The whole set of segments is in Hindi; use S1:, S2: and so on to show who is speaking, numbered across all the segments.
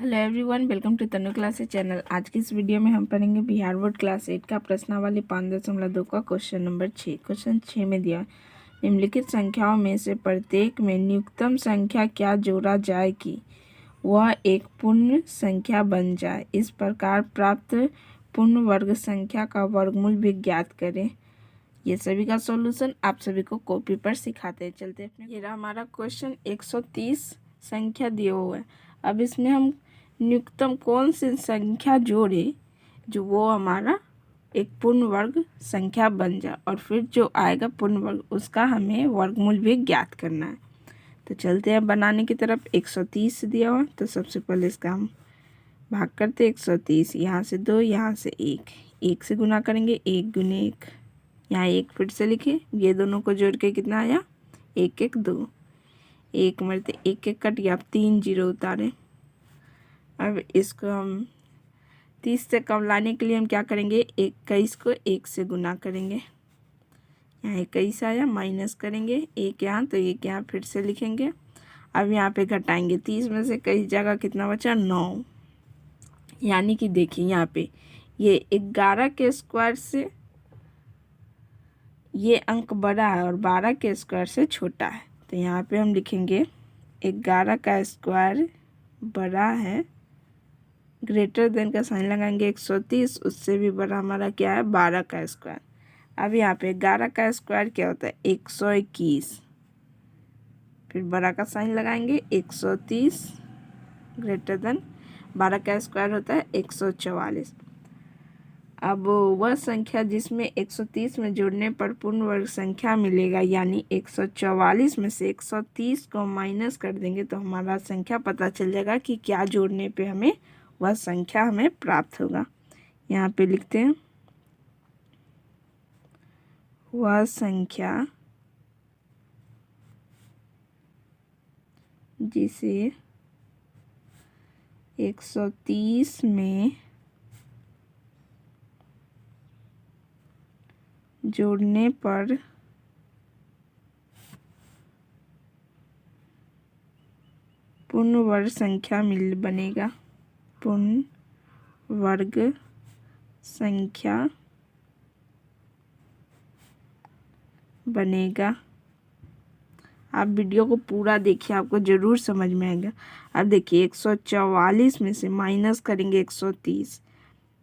S1: Hello everyone, welcome to Tanu classes channel. आज की इस वीडियो में हम पढ़ेंगे बिहार बोर्ड क्लास 8 का प्रश्नावली 5.2 का क्वेश्चन नंबर 6। क्वेश्चन 6 में दिया निम्नलिखित संख्याओं में से प्रत्येक में न्यूनतम संख्या क्या जोड़ा जाए कि वह एक पूर्ण संख्या बन जाए। इस प्रकार प्राप्त पूर्ण वर्ग संख्या का वर्गमूल भी ज्ञात करें। ये सभी का सॉल्यूशन आप सभी को कॉपी पर सिखाते हैं। चलते हैं, ये रहा हमारा क्वेश्चन। 130 संख्या दिए हुए है। अब इसमें हम न्यूनतम कौन सी संख्या जोड़े जो वो हमारा एक पूर्ण वर्ग संख्या बन जाए, और फिर जो आएगा पूर्ण वर्ग उसका हमें वर्गमूल भी ज्ञात करना है। तो चलते हैं बनाने की तरफ। 130 दिया हुआ, तो सबसे पहले इसका हम भाग करते। 130 यहाँ से 2, यहाँ से 1 से गुना करेंगे। 1 गुने 1, यहाँ 1 फिर से लिखे। ये दोनों को जोड़ के कितना आया? 1 1 2, 1 मरते 1 1 कट गया। अब 3 0 उतारे। अब इसको हम 30 से कम लाने के लिए हम क्या करेंगे? 21 को 1 से गुना करेंगे। यहाँ 21 आया, माइनस करेंगे 1 यहाँ, तो 1 यहाँ फिर से लिखेंगे। अब यहाँ पे घटाएंगे। 30 में से 21 जगह कितना बचा? 9। यानी कि देखिए यहाँ पे ये 11 के स्क्वायर से ये अंक बड़ा है और 12 के स्क्वायर से छोटा है। तो यहाँ पे हम लिखेंगे 11 का स्क्वायर बड़ा है, ग्रेटर देन का साइन लगाएंगे। 130 उससे भी बड़ा हमारा क्या है? 12 का स्क्वायर। अब यहाँ पे 11 का स्क्वायर क्या होता है? 121, फिर बड़ा का साइन लगाएंगे। 130 ग्रेटर देन 12 का स्क्वायर होता है 144। अब वह संख्या जिसमें 130 में जोड़ने पर पूर्ण वर्ग संख्या मिलेगा, यानी 144 में से 130 को माइनस कर देंगे तो हमारा संख्या पता चल जाएगा कि क्या जोड़ने पे हमें वह संख्या हमें प्राप्त होगा। यहाँ पे लिखते हैं वह संख्या जिसे 130 में जोड़ने पर पूर्ण वर्ग संख्या बनेगा। पूर्ण वर्ग संख्या बनेगा। आप वीडियो को पूरा देखिए, आपको ज़रूर समझ में आएगा। अब देखिए 144 में से माइनस करेंगे 130,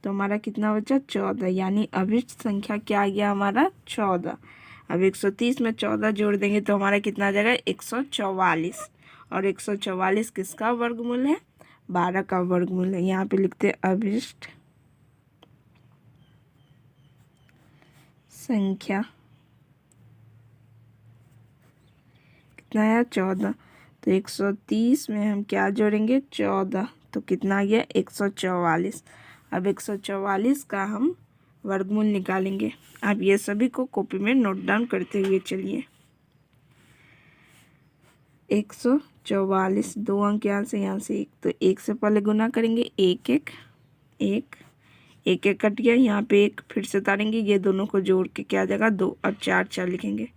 S1: तो हमारा कितना बचा? 14। यानी अभिष्ट संख्या क्या आ गया हमारा? 14। अब 130 में 14 जोड़ देंगे तो हमारा कितना आ जाएगा? 144। और 144 किसका वर्गमूल है? 12 का वर्गमूल है। यहाँ पे लिखते हैं अभिष्ट संख्या कितना है? 14। तो 130 में हम क्या जोड़ेंगे? 14, तो कितना आ गया? 144। अब 144 का हम वर्गमूल निकालेंगे। आप ये सभी को कॉपी में नोट डाउन करते हुए चलिए। 144, 2 अंक यहाँ से 1, तो 1 से पहले गुना करेंगे। 1 1 1 1 1 कट गया। यहाँ पे 1 फिर से उतारेंगे। ये दोनों को जोड़ के क्या आ जाएगा? 2। अब 4 4 लिखेंगे।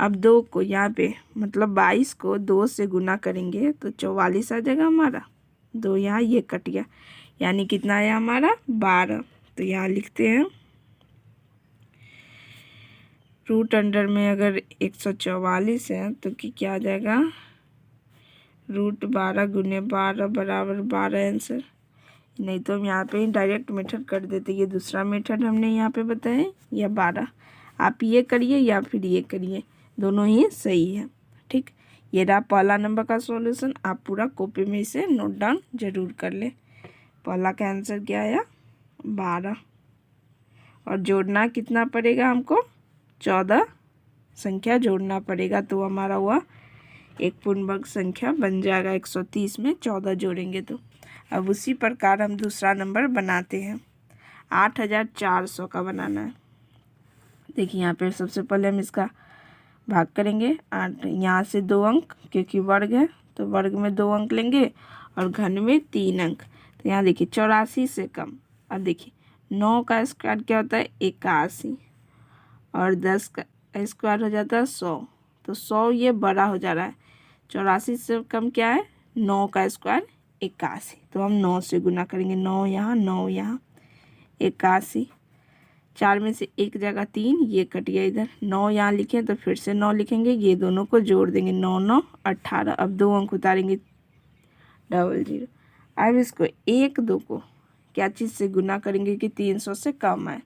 S1: अब 2 को यहाँ पे मतलब 22 को 2 से गुना करेंगे तो 44 आ जाएगा हमारा। 2 यहाँ, ये कट गया। यानी कितना आया हमारा? 12। तो यहाँ लिखते हैं रूट अंडर में अगर 144 है तो क्या आ जाएगा? रूट 12 गुने 12 बराबर 12 आंसर। नहीं तो हम यहाँ पे डायरेक्ट मेथड कर देते। ये दूसरा मेथड हमने यहाँ पे बताया, या 12। आप ये करिए या फिर ये करिए, दोनों ही सही है। ठीक, ये रहा पहला नंबर का सॉल्यूशन। आप पूरा कॉपी में इसे नोट डाउन जरूर कर ले। पहला का आंसर क्या आया? 12। और जोड़ना कितना पड़ेगा हमको? 14 संख्या जोड़ना पड़ेगा, तो हमारा हुआ एक पूर्ण वर्ग संख्या बन जाएगा। 130 में 14 जोड़ेंगे तो। अब उसी प्रकार हम दूसरा नंबर बनाते हैं। 8400 का बनाना है। देखिए यहाँ पे सबसे पहले हम इसका भाग करेंगे। 8 यहाँ से 2 अंक, क्योंकि वर्ग है तो वर्ग में 2 अंक लेंगे और घन में 3 अंक। तो यहाँ देखिए 84 से कम। अब देखिए 9 का स्क्वायर क्या होता है? 81, और 10 का स्क्वायर हो जाता है 100। तो 100 ये बड़ा हो जा रहा है। 84 से कम क्या है? 9 का स्क्वायर 81। तो हम 9 से गुना करेंगे, 9 यहाँ 9 यहाँ, 81। 4 में से एक जगह 3, ये कट गया इधर। 9 यहाँ लिखें तो फिर से 9 लिखेंगे, ये दोनों को जोड़ देंगे, 9 9 18। अब 2 अंक उतारेंगे, 00। अब इसको 1 2 को क्या चीज़ से गुना करेंगे कि 300 से कम है।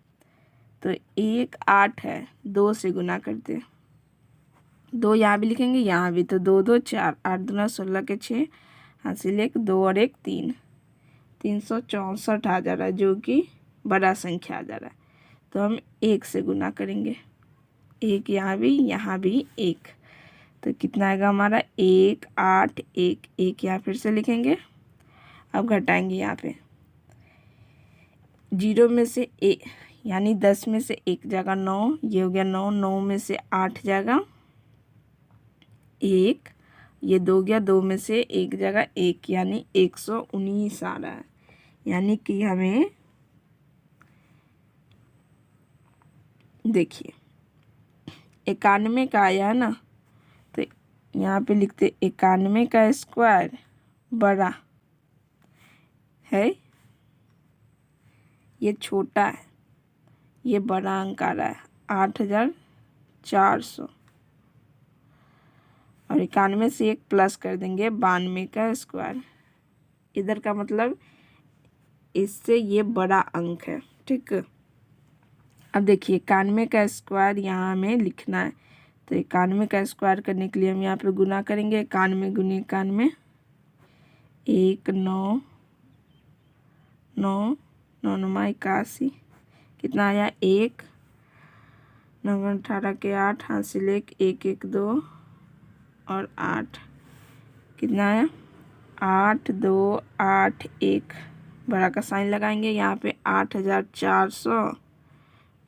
S1: तो 1 8 है, 2 से गुना करते हैं, 2 यहाँ भी लिखेंगे, यहाँ भी। तो 2 2 4, 8 दूना 16 के 6, हासिल 1, 2 और 1 3, 364 आ जा रहा है, जो कि बड़ा संख्या आ जा रहा है। तो हम 1 से गुना करेंगे, 1 यहाँ भी 1। तो कितना आएगा हमारा, 1 8 1। 1 यहाँ फिर से लिखेंगे। अब घटाएंगे यहाँ पे, 0 में से यानी 10 में से 1 जाएगा 9, ये हो गया 9। 9 में से 8 जाएगा 1, ये 2 गया, 2 में से 1 जगह 1, यानी 119 आ रहा है। यानी कि हमें देखिए 91 का आया है ना, तो यहाँ पे लिखते 91 का स्क्वायर बड़ा है, ये छोटा है, ये बड़ा अंक आ रहा है 8400। और 91 से 1 प्लस कर देंगे, 92 का स्क्वायर। इधर का मतलब इससे ये बड़ा अंक है, ठीक। अब देखिए 91 का स्क्वायर यहाँ हमें लिखना है। तो 91 का स्क्वायर करने के लिए हम यहाँ पे गुना करेंगे, 91 गुने 91, 1 9 9 9 9 81। कितना आया, 1 9 18 के 8, हासिल 1 1 1 2 और 8। कितना आया, 8 2 8 1। बड़ा का साइन लगाएंगे यहाँ पे, 8400।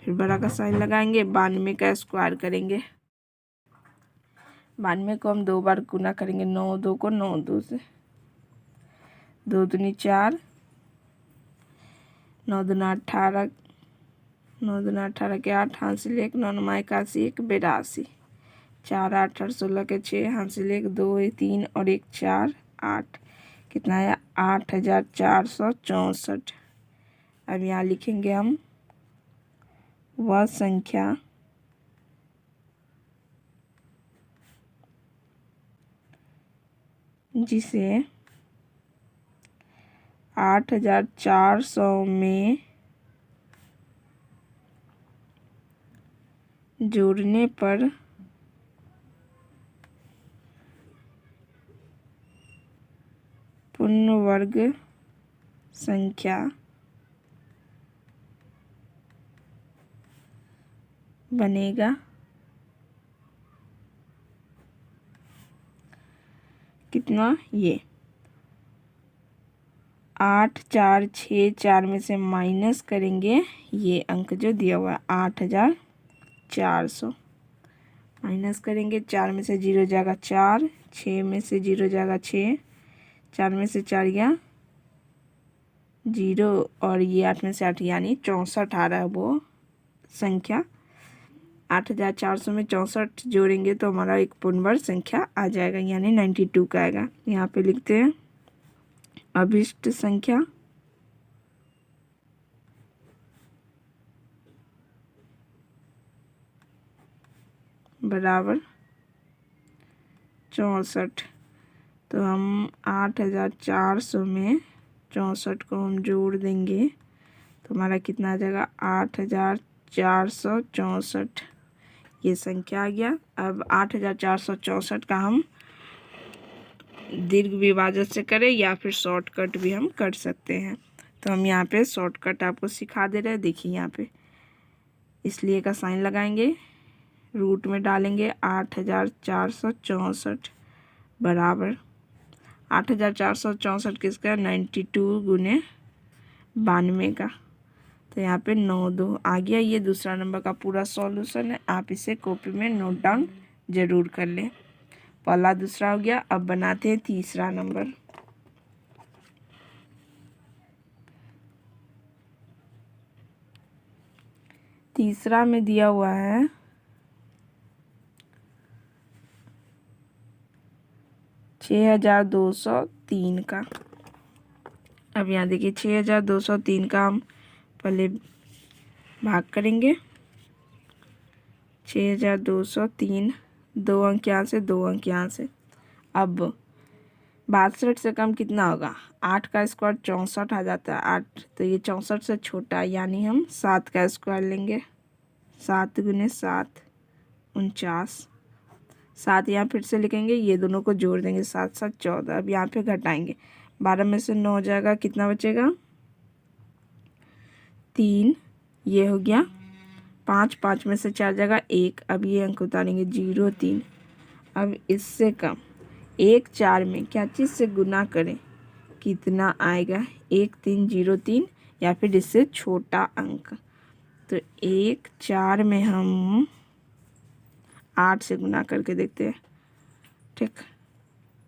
S1: फिर बड़ा का साइन लगाएंगे, 92 का स्क्वायर करेंगे। 92 को हम 2 बार गुना करेंगे, 9 2 को 9 2 से, 2 दूनी 4, 9 दूना 18, 9 दूना 18 के 8, हासिल 1 9 9 81 1 82। 4 8 8 16 के 6, हासिल 1 2 3 और 1 4 8। कितना आया, 8464। अब यहाँ लिखेंगे हम वह संख्या जिसे 8400 में जोड़ने पर पूर्ण वर्ग संख्या बनेगा। कितना, ये 8 4 6, 4 में से माइनस करेंगे, ये अंक जो दिया हुआ है 8400 माइनस करेंगे। 4 में से 0 जाएगा 4, 6 में से 0 जाएगा 6, 4 में से 4 गया 0, और ये 8 में से 8 यानी 64 आ रहा है वो संख्या। 8400 में 64 जोड़ेंगे तो हमारा एक पूर्ण वर्ग संख्या आ जाएगा, यानी 92 का आएगा। यहाँ पे लिखते हैं अभिष्ट संख्या बराबर 64। तो हम 8400 में 64 को हम जोड़ देंगे तो हमारा कितना आ जाएगा, 8464। ये संख्या आ गया। अब 8464 का हम दीर्घ विभाजन से करें या फिर शॉर्टकट भी हम कर सकते हैं। तो हम यहाँ पे शॉर्टकट आपको सिखा दे रहे हैं। देखिए यहाँ पे इसलिए का साइन लगाएंगे, रूट में डालेंगे 8464 बराबर 8464 किसका, 92 गुने 92 का। तो यहाँ पे 9 2 आ गया। ये दूसरा नंबर का पूरा सॉल्यूशन है, आप इसे कॉपी में नोट डाउन जरूर कर लें। पहला दूसरा हो गया। अब बनाते हैं तीसरा नंबर। तीसरा में दिया हुआ है 6203 का। अब यहाँ देखिए 6203 का हम पहले भाग करेंगे। 6203, 2 अंक यहाँ से, 2 अंक यहाँ से। अब 62 से कम कितना होगा? 8 का स्क्वायर 64 आ जाता है 8, तो ये 64 से छोटा है, यानी हम 7 का स्क्वायर लेंगे। 7 गुने 7 49। 7 यहाँ फिर से लिखेंगे, ये दोनों को जोड़ देंगे, 7 7 14। अब यहाँ पे घटाएंगे, 12 में से 9 जाएगा, कितना बचेगा? 3। ये हो गया 5, 5 में से 4 जाएगा 1। अब ये अंक उतारेंगे 0 3। अब इससे कम 1 4 में क्या चीज़ से गुना करें, कितना आएगा? 1 3 0 3, या फिर इससे छोटा अंक। तो 1 4 में हम 8 से गुना करके देखते हैं। ठीक,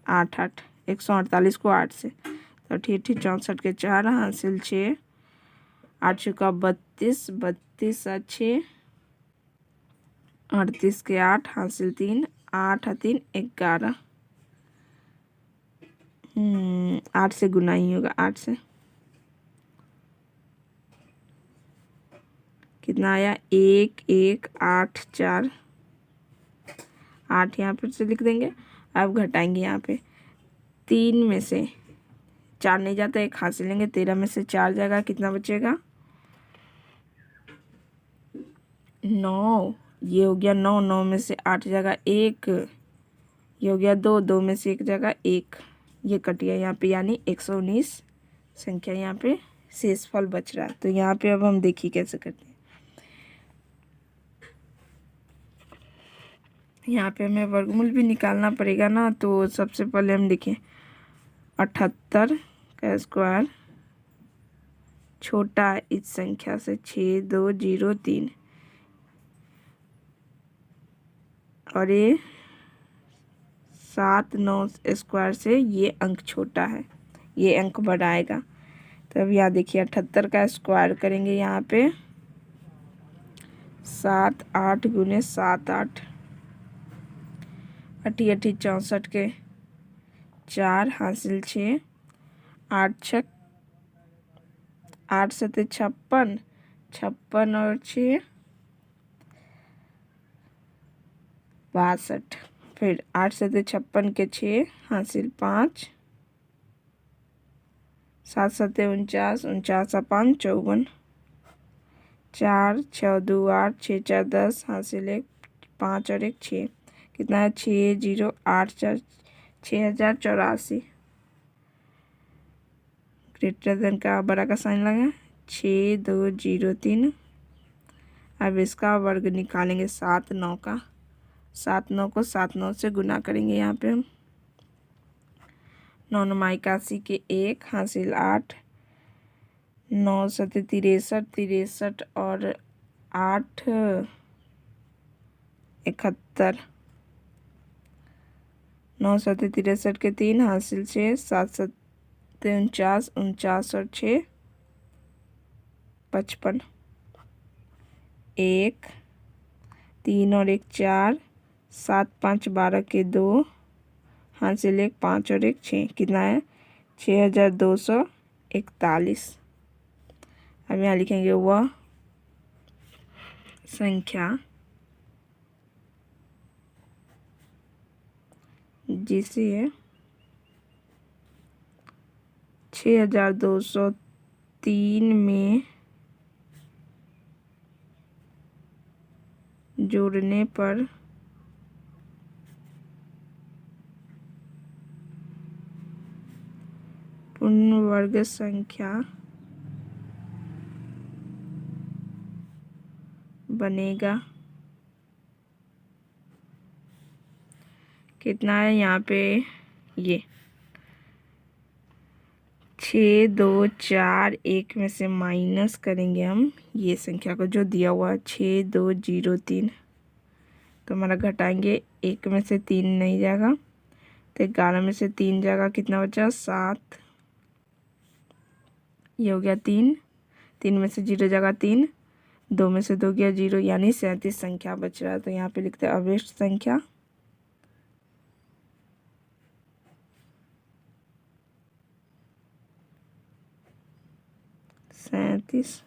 S1: 8 8 148 को 8 से, तो 8 64 के 4 हासिल 6, 8 चुका 32, 32 6 38 के 8 हासिल 3, 8 3 11। 8 से गुना ही होगा, 8 से कितना आया? 1 1 8 4। 8 यहाँ फिर से लिख देंगे। अब घटाएंगे, यहाँ पे 3 में से 4 नहीं जाता, 1 हासिल लेंगे, 13 में से 4 जाएगा, कितना बचेगा? 9। ये हो गया 9, 9 में से 8 जाएगा 1, ये हो गया 2, 2 में से 1 जाएगा 1, ये कट गया यहाँ पे, यानी 119 संख्या यहाँ पे शेषफल बच रहा है। तो यहाँ पे अब हम देखिए कैसे करते हैं। यहाँ पे हमें वर्गमूल भी निकालना पड़ेगा ना, तो सबसे पहले हम देखें 78 का स्क्वायर छोटा है इस संख्या से 6203, और ये 7 9 स्क्वायर से ये अंक छोटा है, ये अंक बढ़ाएगा। तो अब यहाँ देखिए 78 का स्क्वायर करेंगे, यहाँ पे 7 8 गुने 7 8, 80 80 64 के 4 हासिल 6, 8 6 8 7 56, 56 और 6 62। फिर 8 7 56 के 6 हासिल 5, 7 7 49, 49 5 54, 4 6 2 8, 6 4 10 हासिल 1, 5 और 1 6, कितना है? 6 0 8 4 6084। ग्रेटर देन का बड़ा का साइन लगा, 6203। अब इसका वर्ग निकालेंगे 7 9 का, 7 9 को 7 9 से गुना करेंगे। यहाँ पे हम 9 9 81 के 1 हासिल 8, 9 7 63 63 और 8 71, 9 7 63 के 3 हासिल 6, 7 7 49 49 और 6 55, 1 3 और 1 4, 7 5 12 के 2 हासिल 1 5 और 1 6, कितना है? 6241। अब यहाँ लिखेंगे वह संख्या जिसे 6203 में जोड़ने पर पूर्ण वर्ग संख्या बनेगा। कितना है यहाँ पे? ये 6 2 4 1 में से माइनस करेंगे हम ये संख्या को जो दिया हुआ है 6203, तो हमारा घटाएंगे, 1 में से 3 नहीं जाएगा, तो 11 में से 3 जाएगा, कितना बचा? 7। ये हो गया 3, 3 में से 0 जाएगा 3, 2 में से 2 गया 0, यानी 37 संख्या बच रहा है। तो यहाँ पे लिखते हैं अवशिष्ट संख्या 37।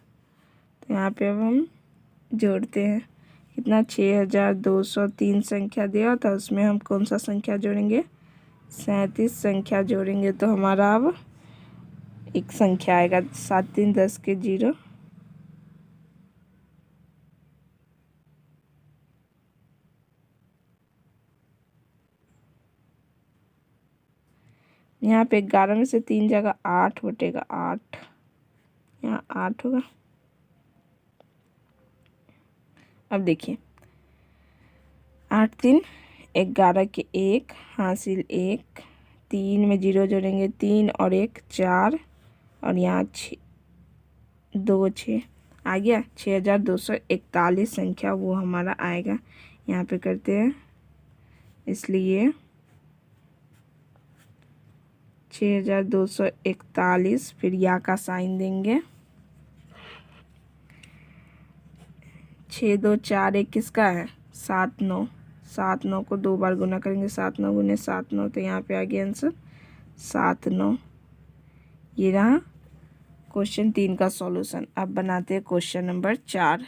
S1: तो यहाँ पे अब हम जोड़ते हैं कितना 6203 संख्या दिया था, उसमें हम कौन सा संख्या जोड़ेंगे 37 संख्या जोड़ेंगे। तो हमारा अब एक संख्या आएगा 7 3 10 के 0। यहाँ पे 11 में से 3 जगह 8 बटेगा 8, यहाँ 8 होगा। अब देखिए 8 3 11 के 1 हासिल 1, 3 में 0 जोड़ेंगे 3 और 1 4, और यहाँ 2 6 आ गया 6241 संख्या वो हमारा आएगा। यहाँ पे करते हैं, इसलिए 6241, फिर या का साइन देंगे। 6 2 4 1 किसका है 7 9, 7 9 को 2 बार गुना करेंगे, 7 9 गुने 7 9, तो यहाँ पे आ गया आंसर 7 9। ये रहा क्वेश्चन 3 का सॉल्यूशन। अब बनाते हैं क्वेश्चन नंबर 4।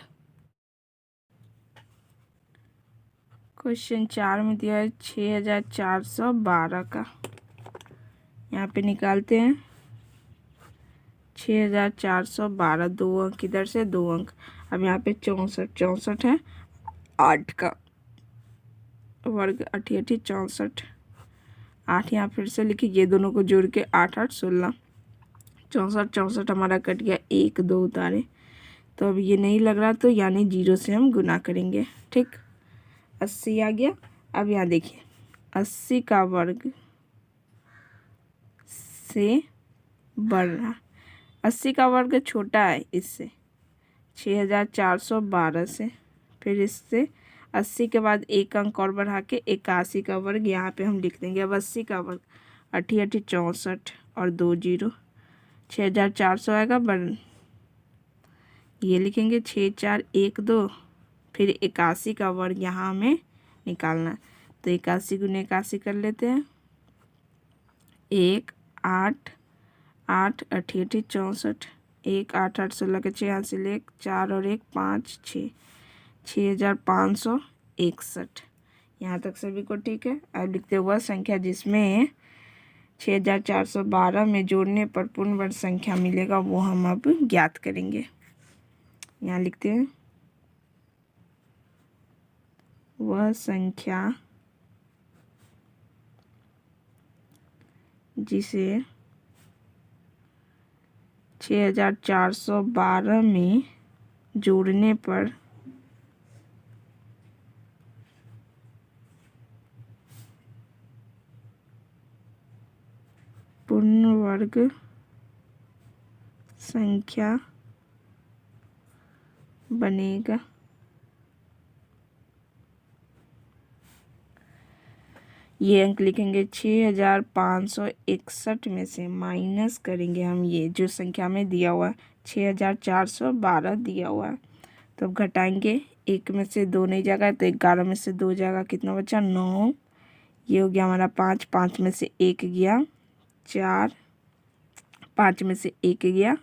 S1: क्वेश्चन 4 में दिया है 6412 का। यहाँ पे निकालते हैं 6412, 2 अंक इधर से 2 अंक। अब यहाँ पे 64 है, 8 का वर्ग 8 8 64, 8 यहाँ फिर से लिखिए, ये दोनों को जोड़ के 8 8 16, 64 हमारा कट गया, 1 2 उतारे। तो अब ये नहीं लग रहा, तो यानी 0 से हम गुना करेंगे। ठीक, 80 आ गया। अब यहाँ देखिए 80 का वर्ग से बढ़ रहा, 80 का वर्ग छोटा है इससे 6412 से, फिर इससे 80 के बाद एक अंक और बढ़ा के 81 का वर्ग यहाँ पे हम लिख देंगे। अब 80 का वर्ग 8 8 64 और 2 0, 6400 आएगा। ये लिखेंगे 6 4 1 2, फिर 81 का वर्ग यहाँ हमें निकालना, तो 81 गुने 81 कर लेते हैं। 1 8 8 8 8 64, 1 8 8 16 के 6 हासिल 1 4 और 1 5 6, 6561। यहाँ तक सभी को ठीक है। अब लिखते हुआ संख्या जिसमें 6412 में जोड़ने पर पूर्ण वर्ग संख्या मिलेगा, वो हम अब ज्ञात करेंगे। यहाँ लिखते हैं वह संख्या जिसे 6412 में जोड़ने पर पूर्ण वर्ग संख्या बनेगा। ये अंक लिखेंगे 6561 में से माइनस करेंगे हम ये जो संख्या में दिया हुआ है 6412 दिया हुआ है। तो अब घटाएंगे, 1 में से 2 नहीं जाएगा, तो 11 में से 2 जाएगा, कितना बचा 9। ये हो गया हमारा 5, 5 में से 1 गया 4, 5 में से 1 गया,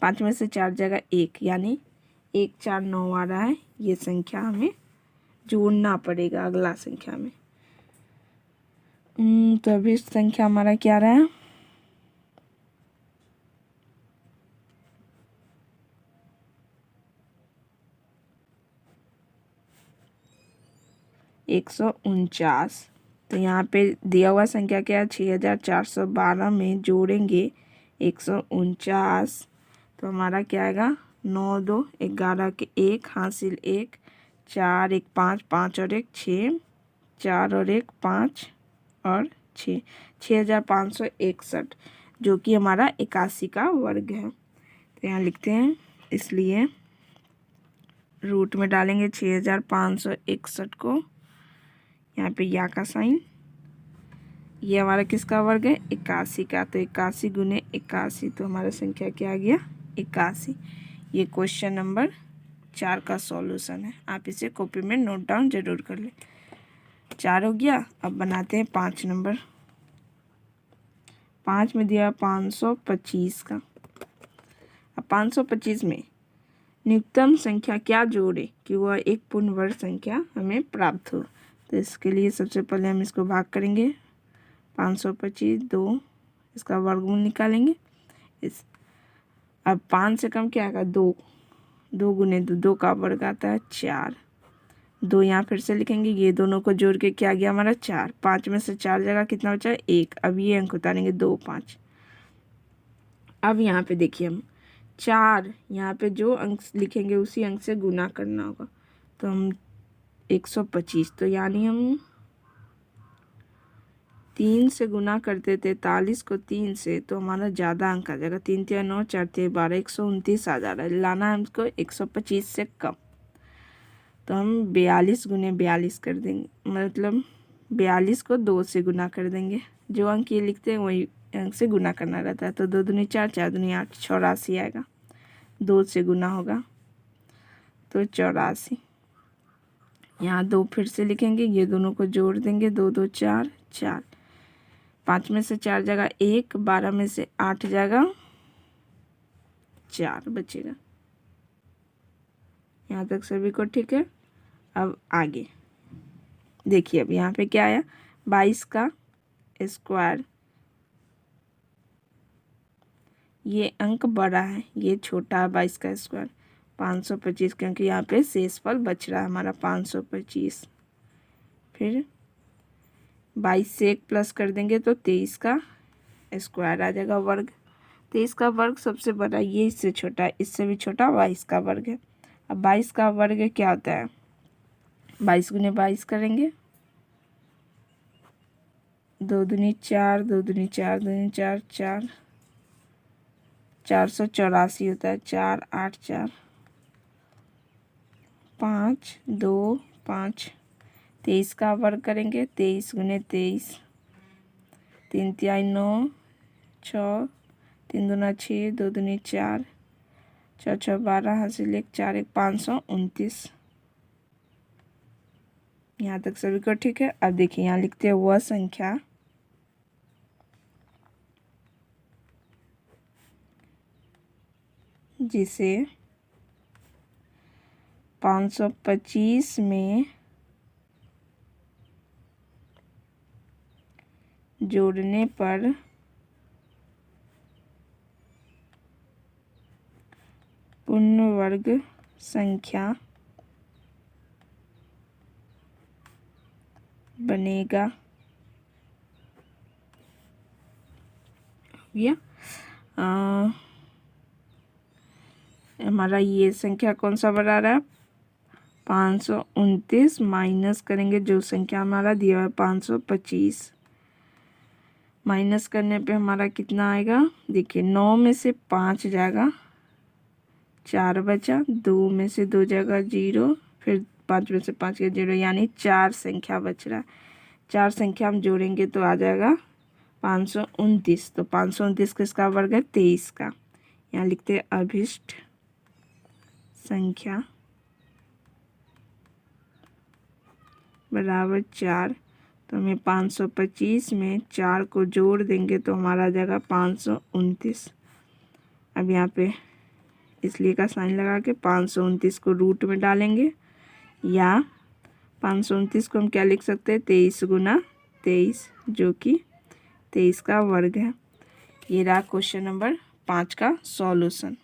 S1: 5 में से 4 जाएगा 1, यानी 1 4 9 आ रहा है। ये संख्या हमें जोड़ना पड़ेगा अगला संख्या में। तो अभी संख्या हमारा क्या रहा है 149। तो यहाँ पे दिया हुआ संख्या क्या है 6412 में जोड़ेंगे 149, तो हमारा क्या आएगा 9 2 11 के 1 हासिल 1 4 1 5 5 और 1 6 4 और 1 5 और 6, 6561, जो कि हमारा 81 का वर्ग है। तो यहाँ लिखते हैं, इसलिए रूट में डालेंगे 6561 को, यहाँ पे या का साइन, ये हमारा किसका वर्ग है 81 का, तो 81 गुने 81, तो हमारा संख्या क्या आ गया 81। ये क्वेश्चन नंबर 4 का सॉल्यूशन है। आप इसे कॉपी में नोट डाउन जरूर कर लें। 4 हो गया। अब बनाते हैं 5 नंबर। 5 में दिया 525 का। अब 525 में न्यूनतम संख्या क्या जोड़े कि वह एक पूर्ण वर्ग संख्या हमें प्राप्त हो। तो इसके लिए सबसे पहले हम इसको भाग करेंगे। 525 2, इसका वर्गमूल निकालेंगे। अब 5 से कम क्या आएगा 2, 2 गुने 2, 2 का वर्ग आता है 4। 2 यहाँ फिर से लिखेंगे, ये दोनों को जोड़ के क्या गया हमारा 4। 5 में से 4 जगह कितना बचा 1। अब ये अंक उतारेंगे 2 5। अब यहाँ पे देखिए हम 4 यहाँ पे जो अंक लिखेंगे उसी अंक से गुना करना होगा। तो हम 125, तो यानी हम 3 से गुना करते थे 43 को 3 से, तो हमारा ज़्यादा अंक आ जाएगा। 3 3 9 4 3 12 129 आ जा रहा है। लाना है हमको 125 से कम, तो हम 42 गुने 42 कर देंगे, मतलब 42 को 2 से गुना कर देंगे। जो अंक ये लिखते हैं वही अंक से गुना करना रहता है। तो 2 दूनी 4, 4 दूनी 8, 84 आएगा। 2 से गुना होगा तो 84। यहाँ 2 फिर से लिखेंगे, ये दोनों को जोड़ देंगे। 2 2 4 4, 5 में से 4 जगह 1, 12 में से 8 जगह 4 बचेगा। यहाँ तक सभी को ठीक है। अब आगे देखिए, अब यहाँ पे क्या आया 22 का स्क्वायर। ये अंक बड़ा है, ये छोटा है 22 का स्क्वायर। 525, क्योंकि यहाँ पे शेषफल बच रहा है हमारा 525। फिर 22 से 1 प्लस कर देंगे तो 23 का स्क्वायर आ जाएगा वर्ग। 23 का वर्ग सबसे बड़ा, ये इससे छोटा है, इससे भी छोटा 22 का वर्ग है। अब 22 का वर्ग क्या होता है 22 गुने 22 करेंगे। 2 दूनी 4, 2 दूनी 4, 2 दूनी 4 4, 484 होता है। 4 8 4 5 2 5। 23 का वर्ग करेंगे। 23 गुने 23, 3 3 9 6, 3 दूना 6, 2 दूनी 4, 4 6 12, हासिल 1 4 1 529। यहाँ तक सभी को ठीक है। अब देखिए यहाँ लिखते हैं वह संख्या जिसे 525 में जोड़ने पर पूर्ण वर्ग संख्या बनेगा। या हमारा ये संख्या कौन सा बना रहा है 529, माइनस करेंगे जो संख्या हमारा दिया है 525। माइनस करने पे हमारा कितना आएगा देखिए, 9 में से 5 जाएगा 4 बचा, 2 में से 2 जाएगा 0, फिर 5 में से 5 का 0, यानी 4 संख्या बच रहा है। 4 संख्या हम जोड़ेंगे तो आ जाएगा 529। तो 529 किसका वर्ग है 23 का। यहाँ लिखते हैं अभिष्ट संख्या बराबर 4। तो हमें 525 में 4 को जोड़ देंगे तो हमारा आ जाएगा 529। अब यहाँ पे इसलिए का साइन लगा के 529 को रूट में डालेंगे, या 529 को हम क्या लिख सकते हैं 23 गुना 23, जो कि 23 का वर्ग है। ये रहा क्वेश्चन नंबर 5 का सॉल्यूशन।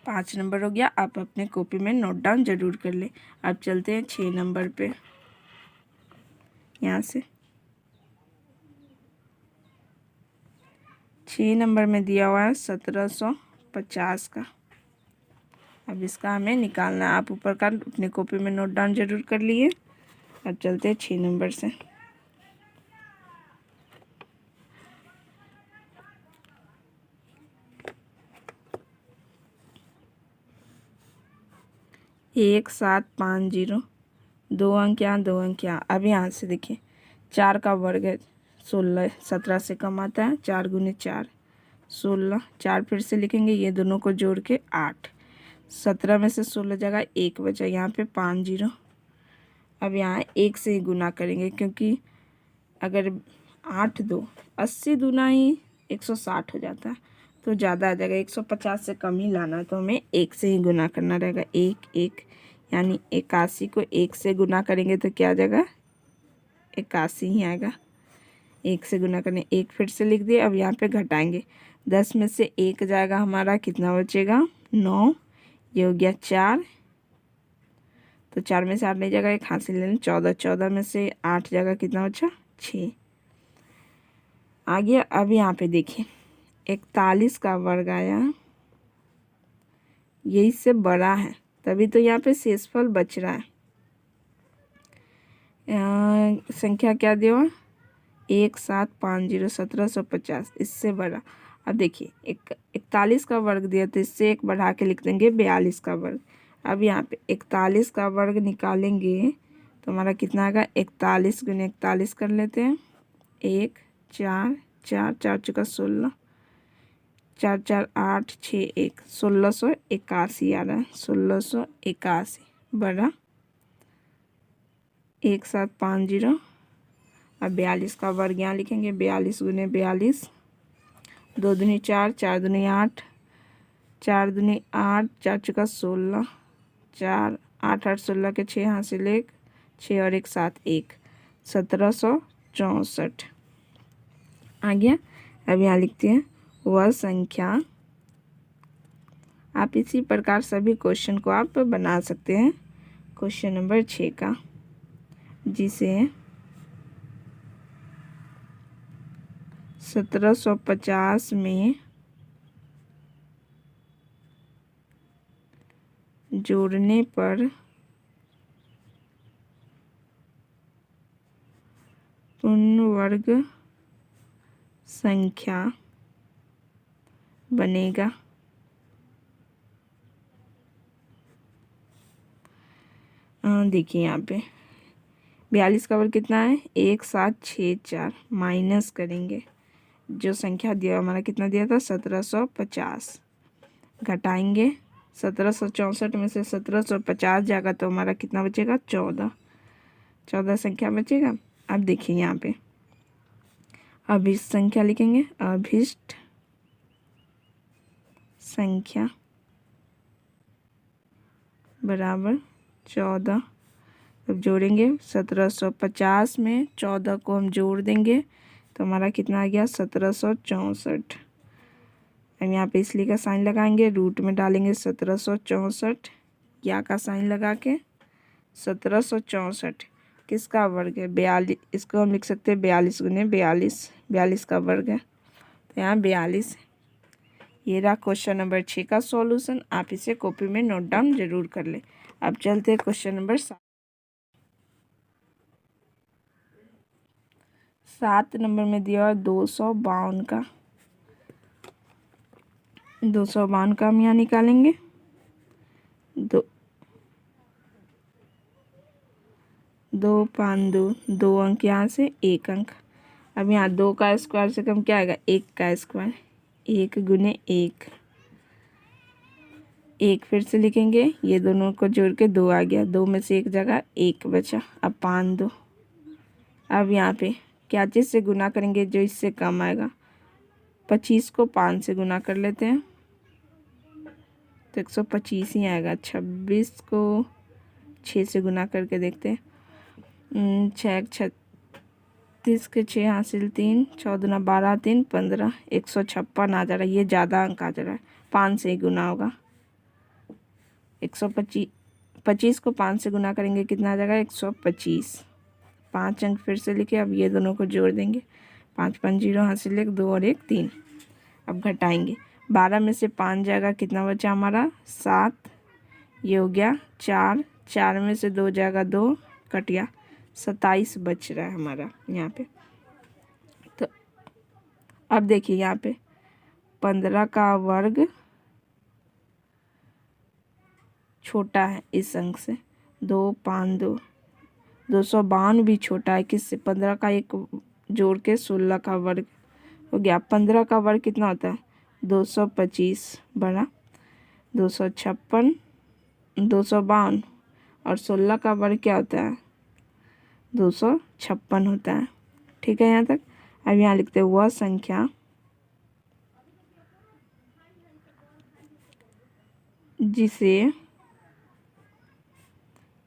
S1: 5 नंबर हो गया। आप अपने कॉपी में नोट डाउन जरूर कर लें। अब चलते हैं 6 नंबर पे। यहाँ से 6 नंबर में दिया हुआ है 1750 का। अब इसका हमें निकालना है। आप ऊपर का अपने कॉपी में नोट डाउन जरूर कर लिए। अब चलते हैं 6 नंबर से। एक 7 5 0, 2 अंक यहाँ 2 अंक यहाँ। अब यहाँ से देखिए 4 का वर्ग है 16, 17 से कम आता है। 4 गुने 4 16, 4 फिर से लिखेंगे, ये दोनों को जोड़ के 8। 17 में से 16 जगह 1 बचा, यहाँ पे 5 0। अब यहाँ 1 से ही गुना करेंगे, क्योंकि अगर 8 2 80 दूना ही 160 हो जाता है। तो ज़्यादा आ जाएगा, 150 से कम ही लाना है, तो हमें 1 से ही गुना करना रहेगा। 1 यानी 81 को 1 से गुना करेंगे तो क्या आ जाएगा, 81 ही आएगा। 1 से गुना करने, 1 फिर से लिख दिए। अब यहाँ पे घटाएंगे, 10 में से 1 जाएगा हमारा, कितना बचेगा, 9। ये हो गया 4, तो 4 में से 8 नहीं जाएगा, एक हासिल लेना, 14। 14 में से 8 जाएगा, कितना बचा, 6 आ गया। अब यहाँ पे देखिए 41 का वर्ग आया, ये इससे बड़ा है, तभी तो यहाँ पे शेषफल बच रहा है। संख्या क्या दिया, 1750, 1750, इससे बड़ा। अब देखिए 41 का वर्ग दिया, तो इससे एक बढ़ा के लिख देंगे 42 का वर्ग। अब यहाँ पे 41 का वर्ग निकालेंगे तो हमारा कितना आएगा, 41 गुने 41 कर लेते हैं। 1 4 4 4 चुका 16, 4 4 8 6 1, 1681 आ रहा है, 1681 बड़ा 1750। अब 42 का वर्ग यहाँ लिखेंगे, 42 गुने 42, 2 दूनी 4, 4 दूनी 8, 4 दूनी 8, 4 चुका 16, 4 8 8 16 के 6 हासिल 1, 6 और 1 7 1, 1764 आ गया। अब यहाँ लिखते हैं वह संख्या। आप इसी प्रकार सभी क्वेश्चन को आप बना सकते हैं। क्वेश्चन नंबर 6 का, जिसे 1750 में जोड़ने पर पूर्ण वर्ग संख्या बनेगा। देखिए यहाँ पे 42 का वर्ग कितना है, 1764, माइनस करेंगे जो संख्या दिया हमारा, कितना दिया था, 1750, घटाएंगे 1764 में से 1750 जाएगा तो हमारा कितना बचेगा, 14 संख्या बचेगा। अब देखिए यहाँ पे अभिष्ट संख्या लिखेंगे, अभिष्ट संख्या बराबर 14। अब जोड़ेंगे 1750 में 14 को हम जोड़ देंगे तो हमारा कितना आ गया, 1764। हम यहाँ पे इसलिए का साइन लगाएंगे, रूट में डालेंगे 1764, या का साइन लगा के 1764 किसका वर्ग है, 42। इसको हम लिख सकते हैं 42 गुने 42, 42 का वर्ग है, तो यहाँ 42। ये रहा क्वेश्चन नंबर 6 का सॉल्यूशन। आप इसे कॉपी में नोट डाउन जरूर कर ले। अब चलते हैं क्वेश्चन नंबर 7 नंबर में दिया हुआ 252 का। 252 का हम यहाँ निकालेंगे, 2 5 2, 2 अंक यहाँ से 1 अंक। अब यहाँ 2 का स्क्वायर से कम क्या आएगा, 1 का स्क्वायर, 1 गुने 1, 1 फिर से लिखेंगे, ये दोनों को जोड़ के 2 आ गया, 2 में से 1 जगह 1 बचा। अब 5 2। अब यहाँ पे क्या चीज़ से गुना करेंगे, जो इससे कम आएगा। 25 को 5 से गुना कर लेते हैं तो 125 ही आएगा। 26 को 6 से गुना करके देखते हैं, 6 36 के 6 हासिल 3, 14 12 3 15, 156 आ जा रहा है। ये ज़्यादा अंक आ जा रहा है, 5 से ही गुना होगा। 125 को 5 से गुना करेंगे, कितना आ जाएगा, 125। 5 अंक फिर से लिखे, अब ये दोनों को जोड़ देंगे, 5 5 0 हासिल 1, 2 और 1 3। अब घटाएंगे, 12 में से 5 जाएगा, कितना बचा हमारा, 7। ये हो गया 4, 4 में से 2 जाएगा, 2 कट गया, 27 बच रहा है हमारा यहाँ पे। तो अब देखिए यहाँ पे 15 का वर्ग छोटा है इस अंक से, 2 5 2, 252 भी छोटा है किससे, 15 का एक जोड़ के 16 का वर्ग हो गया। 15 का वर्ग कितना होता है, 225 बड़ा 256, 252, और 16 का वर्ग क्या होता है, 256 होता है। ठीक है यहाँ तक। अब यहाँ लिखते हैं वह संख्या जिसे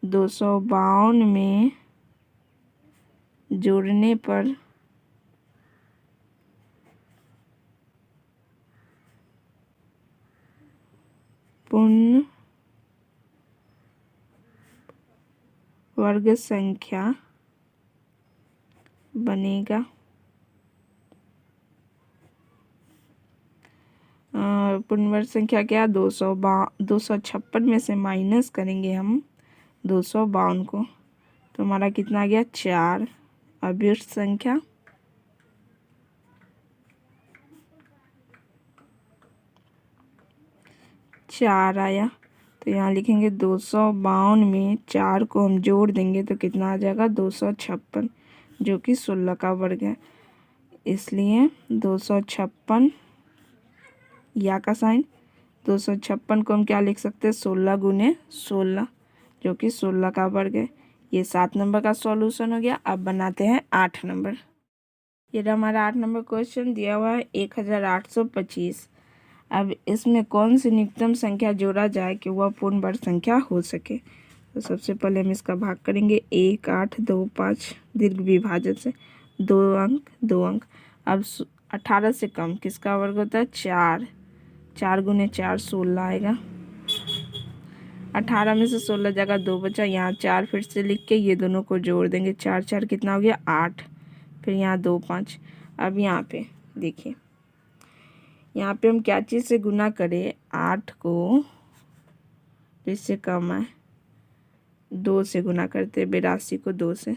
S1: 252 में जोड़ने पर पूर्ण वर्ग संख्या बनेगा। पूर्ण वर्ग संख्या क्या? 256 में से माइनस करेंगे हम 252 को, तो हमारा कितना आ गया? 4। अभिष्ट संख्या चार आया, तो यहाँ लिखेंगे 252 में 4 को हम जोड़ देंगे तो कितना आ जाएगा? 256, जो कि 16 का वर्ग है। इसलिए 256 या का साइन, 256 को हम क्या लिख सकते हैं? 16 गुने 16, जो कि 16 का वर्ग है। ये 7 नंबर का सॉल्यूशन हो गया। अब बनाते हैं 8 नंबर। ये रहा हमारा 8 नंबर क्वेश्चन। दिया हुआ है 1825। अब इसमें कौन सी न्यूनतम संख्या जोड़ा जाए कि वह पूर्ण वर्ग संख्या हो सके? तो सबसे पहले हम इसका भाग करेंगे 1, 8, 2, 5 दीर्घ विभाजन से 2 अंक 2 अंक। अब 18 से कम किसका वर्ग होता है? 4। 4 गुने 4 16 आएगा। 18 में से 16 जगह 2 बचा, यहाँ 4 फिर से लिख के ये दोनों को जोड़ देंगे। 4 4 कितना हो गया? 8। फिर यहाँ 2 5। अब यहाँ पे देखिए, यहाँ पे हम क्या चीज़ से गुना करें? 8 को, जिससे कम है, 2 से गुना करते। 82 को 2 से,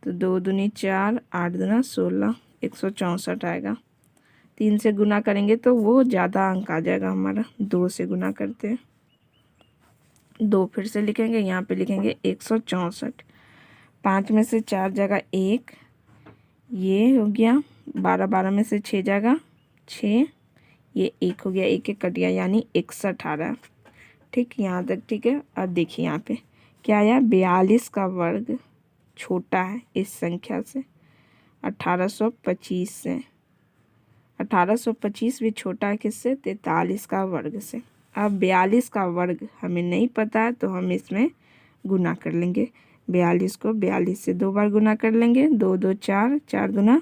S1: तो 2 दूनी 4, 8 दूना 16, 164 आएगा। 3 से गुना करेंगे तो वो ज़्यादा अंक आ जाएगा हमारा। 2 से गुना करते हैं, 2 फिर से लिखेंगे, यहाँ पे लिखेंगे 164। 5 में से 4 जगह 1, ये हो गया। 12 12 में से 6 जगह 6, ये 1 हो गया, 1 1 कट गया, यानी 61 आ रहा है। ठीक, यहाँ तक ठीक है। अब देखिए यहाँ पे क्या आया? 42 का वर्ग छोटा है इस संख्या से, 1825 से। 1825 भी छोटा है किससे? 43 का वर्ग से। अब 42 का वर्ग हमें नहीं पता है, तो हम इसमें गुना कर लेंगे। 42 को 42 से 2 बार गुना कर लेंगे। 2 2 4, 4 दूना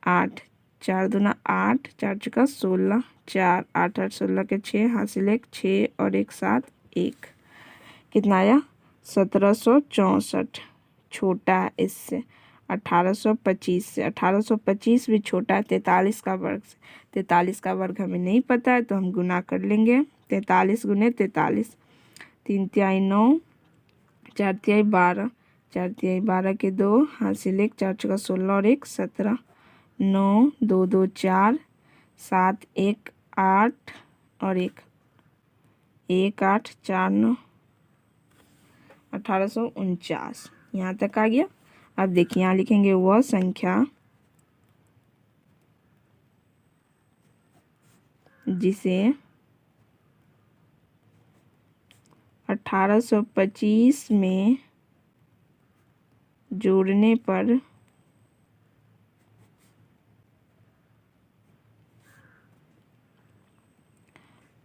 S1: 8, 4 दूना 8, 4 चौका 16, 4 8 8 16 के 6, हासिल 1, 6 और 1 7, 1। कितना आया? 1764। छोटा है इससे, 1825 से। 1825 भी छोटा है 43 का वर्ग से। 43 का वर्ग हमें नहीं पता है, तो हम गुना कर लेंगे। 43 गुने 43, 3 तिहाई 9, 4 तिहाई 12, 4 तिहाई 12 के 2, हासिल 1, 4 चौका 16 और 1 17, 9 2 2 4, 7 1 8 और 1 1 8 4 9, 1849। यहाँ तक आ गया। अब देखिए यहाँ लिखेंगे वह संख्या जिसे 1825 में जोड़ने पर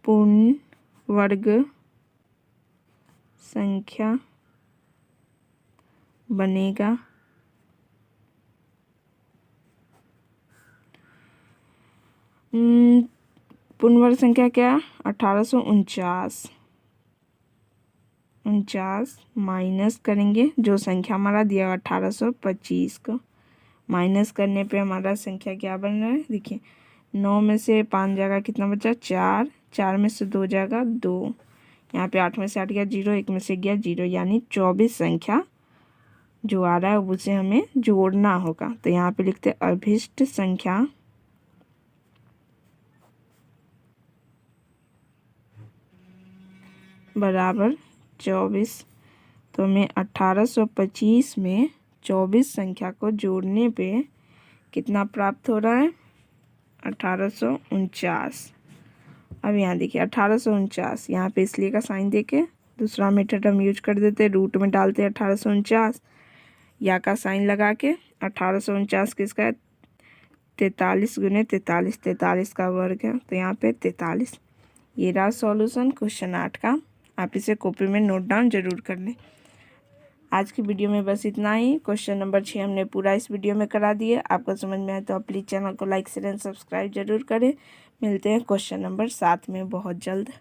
S1: पूर्ण वर्ग संख्या बनेगा। पूर्ण वर्ग संख्या क्या? 1849। 49 माइनस करेंगे जो संख्या हमारा दिया 1825 को। माइनस करने पे हमारा संख्या क्या बन रहा है? देखिए 9 में से 5 जगह कितना बचा? 4। 4 में से 2 जगह 2, यहाँ पे 8 में से 8 गया 0, 1 में से गया 0, यानी 24 संख्या जो आ रहा है उसे हमें जोड़ना होगा। तो यहाँ पे लिखते हैं अभिष्ट संख्या बराबर 24। तो हमें 1825 में 24 संख्या को जोड़ने पे कितना प्राप्त हो रहा है? 1849। अब यहाँ देखिए 1849, यहाँ पे इसलिए का साइन देके दूसरा मेथड हम यूज कर देते हैं। रूट में डालते हैं 1849, या का साइन लगा के। 1849 किसका है? 43 गुने 43, 43 का वर्ग है, तो यहाँ पे 43। ये रहा सॉल्यूशन क्वेश्चन 8 का। आप इसे कॉपी में नोट डाउन जरूर कर लें। आज की वीडियो में बस इतना ही। क्वेश्चन नंबर 6 हमने पूरा इस वीडियो में करा दिया। आपको समझ में आए तो आप प्लीज़ चैनल को लाइक शेयर एंड सब्सक्राइब जरूर करें। मिलते हैं क्वेश्चन नंबर 7 में बहुत जल्द।